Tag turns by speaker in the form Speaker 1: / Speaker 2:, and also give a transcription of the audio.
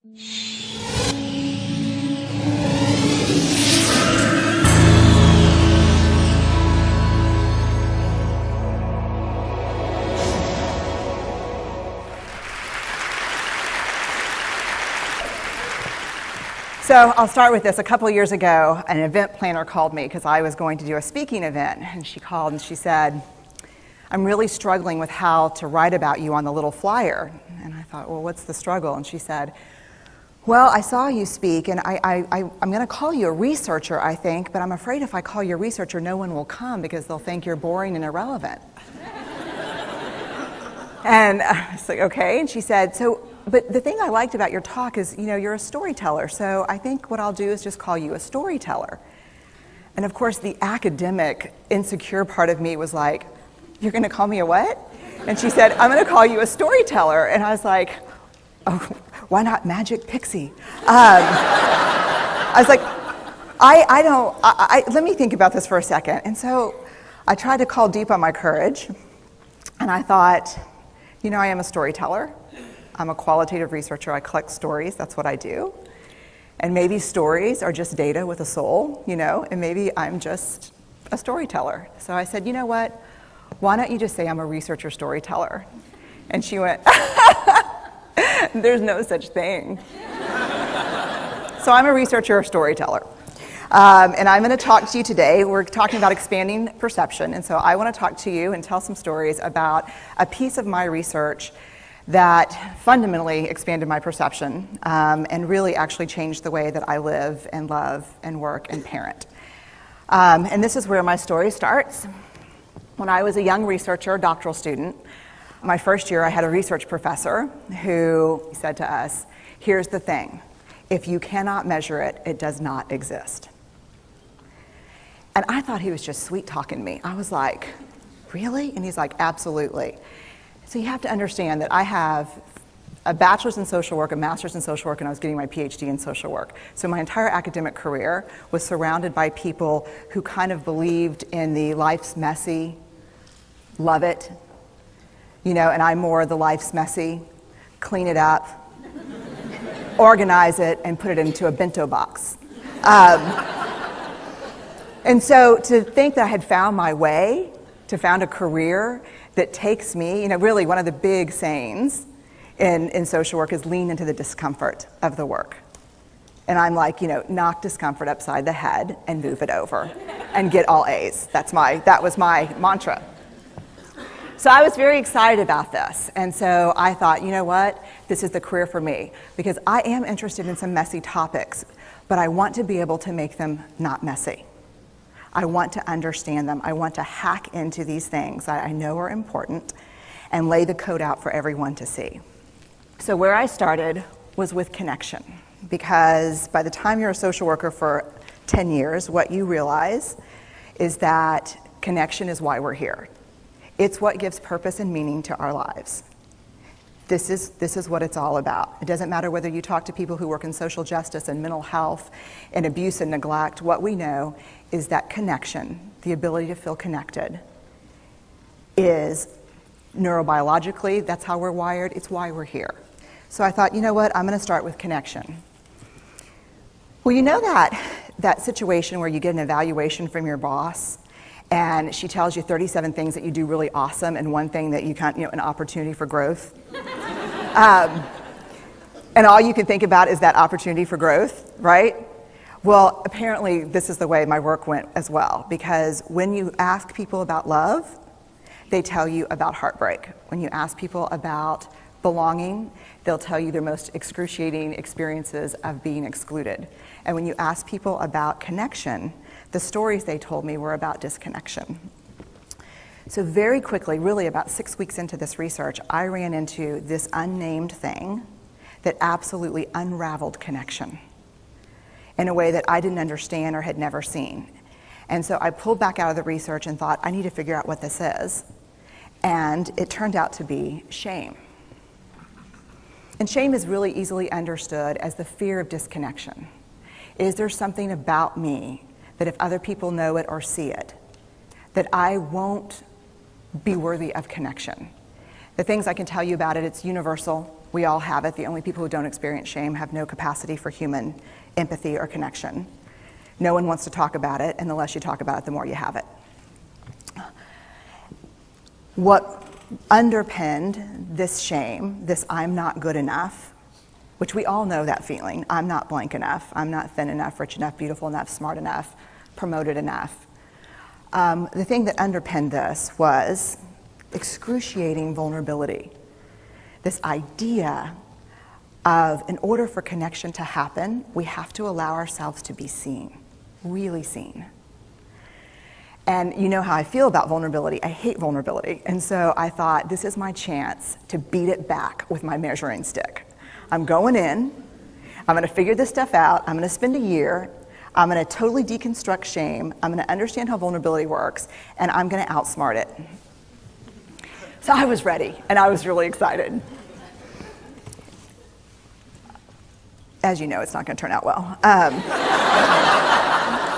Speaker 1: So I'll start with this. A couple of years ago, an event planner called me because I was going to do a speaking event. And she called and she said, I'm really struggling with how to write about you on the little flyer. And I thought, well, what's the struggle? And she said, well, I saw you speak, and I'm going to call you a researcher, I think, but I'm afraid if I call you a researcher, no one will come because they'll think you're boring and irrelevant. And I was like, okay. And she said, but the thing I liked about your talk is, you're a storyteller, so I think what I'll do is just call you a storyteller. And of course, the academic, insecure part of me was like, you're going to call me a what? And she said, I'm going to call you a storyteller. And I was like, oh, why not Magic Pixie? I was like, let me think about this for a second. And so I tried to call deep on my courage, and I thought, I am a storyteller. I'm a qualitative researcher. I collect stories. That's what I do. And maybe stories are just data with a soul, and maybe I'm just a storyteller. So I said, you know what? Why don't you just say I'm a researcher storyteller? And she went, there's no such thing. So I'm a researcher storyteller. And I'm going to talk to you today. We're talking about expanding perception. And so I want to talk to you and tell some stories about a piece of my research that fundamentally expanded my perception and really actually changed the way that I live and love and work and parent. And this is where my story starts. When I was a young researcher, doctoral student, my first year I had a research professor who said to us, here's the thing, if you cannot measure it, it does not exist. And I thought he was just sweet-talking me. I was like, really? And he's like, absolutely. So you have to understand that I have a bachelor's in social work, a master's in social work, and I was getting my PhD in social work. So my entire academic career was surrounded by people who kind of believed in the life's messy, love it, and I'm more the life's messy, clean it up, organize it, and put it into a bento box. And so to think that I had found my way, to found a career that takes me, really one of the big sayings in social work is lean into the discomfort of the work. And I'm like, knock discomfort upside the head and move it over and get all A's. That was my mantra. So I was very excited about this. And so I thought, you know what? This is the career for me because I am interested in some messy topics, but I want to be able to make them not messy. I want to understand them. I want to hack into these things that I know are important and lay the code out for everyone to see. So where I started was with connection, because by the time you're a social worker for 10 years, what you realize is that connection is why we're here. It's what gives purpose and meaning to our lives. This is what it's all about. It doesn't matter whether you talk to people who work in social justice and mental health and abuse and neglect. What we know is that connection, the ability to feel connected, is neurobiologically, that's how we're wired, it's why we're here. So I thought, you know what, I'm going to start with connection. Well, you know that situation where you get an evaluation from your boss and she tells you 37 things that you do really awesome and one thing that you can't, an opportunity for growth. And all you can think about is that opportunity for growth, right? Well, apparently this is the way my work went as well, because when you ask people about love, they tell you about heartbreak. When you ask people about belonging, they'll tell you their most excruciating experiences of being excluded. And when you ask people about connection, the stories they told me were about disconnection. So very quickly, really about 6 weeks into this research, I ran into this unnamed thing that absolutely unraveled connection in a way that I didn't understand or had never seen. And so I pulled back out of the research and thought, I need to figure out what this is. And it turned out to be shame. And shame is really easily understood as the fear of disconnection. Is there something about me that if other people know it or see it, that I won't be worthy of connection? The things I can tell you about it, it's universal. We all have it. The only people who don't experience shame have no capacity for human empathy or connection. No one wants to talk about it, and the less you talk about it, the more you have it. What underpinned this shame, this I'm not good enough, which we all know that feeling, I'm not blank enough, I'm not thin enough, rich enough, beautiful enough, smart enough, promoted enough. The thing that underpinned this was excruciating vulnerability. This idea of, in order for connection to happen, we have to allow ourselves to be seen, really seen. And you know how I feel about vulnerability. I hate vulnerability. And so I thought, this is my chance to beat it back with my measuring stick. I'm going in, I'm going to figure this stuff out, I'm going to spend a year, I'm going to totally deconstruct shame, I'm going to understand how vulnerability works, and I'm going to outsmart it. So I was ready, and I was really excited. As you know, it's not going to turn out well.